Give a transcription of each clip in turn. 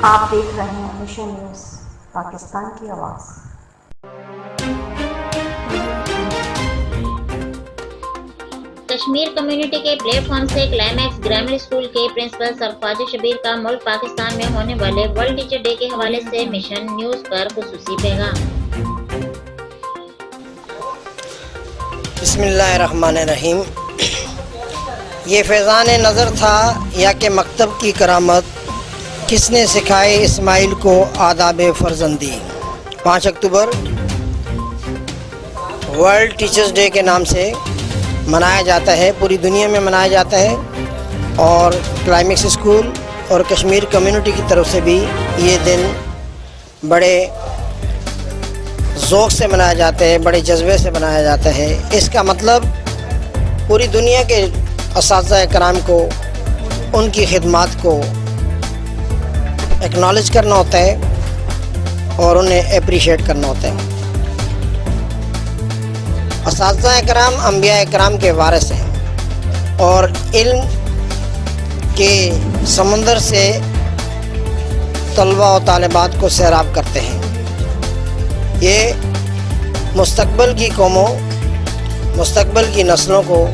آپ دیکھ رہے ہیں مشن نیوز پاکستان کی آواز۔ کشمیر کمیونٹی کے پلیٹ فارم سے کلائمیکس گرامر اسکول کے پرنسپل سرفراز شبیر کا ملک پاکستان میں ہونے والے ورلڈ ٹیچر ڈے کے حوالے سے مشن نیوز پر خصوصی پیغام۔ بسم اللہ الرحمن الرحیم۔ یہ فیضان نظر تھا یا کہ مکتب کی کرامت، کس نے سکھائے اسماعیل کو آداب فرزندی۔ 5 اکتوبر ورلڈ ٹیچرز ڈے کے نام سے منایا جاتا ہے، پوری دنیا میں منایا جاتا ہے، اور کلائمیکس اسکول اور کشمیر کمیونٹی کی طرف سے بھی یہ دن بڑے ذوق سے منایا جاتا ہے، بڑے جذبے سے منایا جاتا ہے۔ اس کا مطلب پوری دنیا کے اساتذہ کرام کو، ان کی خدمات کو ایکنالج کرنا ہوتا ہے اور انہیں اپریشیٹ کرنا ہوتا ہے۔ اساتذہ کرام انبیاء کرام کے وارث ہیں اور علم کے سمندر سے طلباء و طالبات کو سیراب کرتے ہیں۔ یہ مستقبل کی قوموں، مستقبل کی نسلوں کو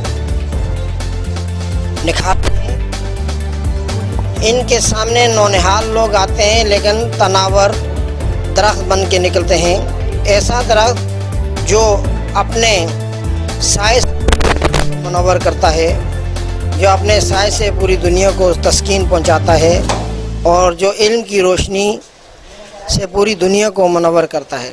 نکھارتے ہیں۔ ان کے سامنے نونہال لوگ آتے ہیں لیکن تناور درخت بن کے نکلتے ہیں، ایسا درخت جو اپنے سائے سے منور کرتا ہے، جو اپنے سائے سے پوری دنیا کو تسکین پہنچاتا ہے، اور جو علم کی روشنی سے پوری دنیا کو منور کرتا ہے۔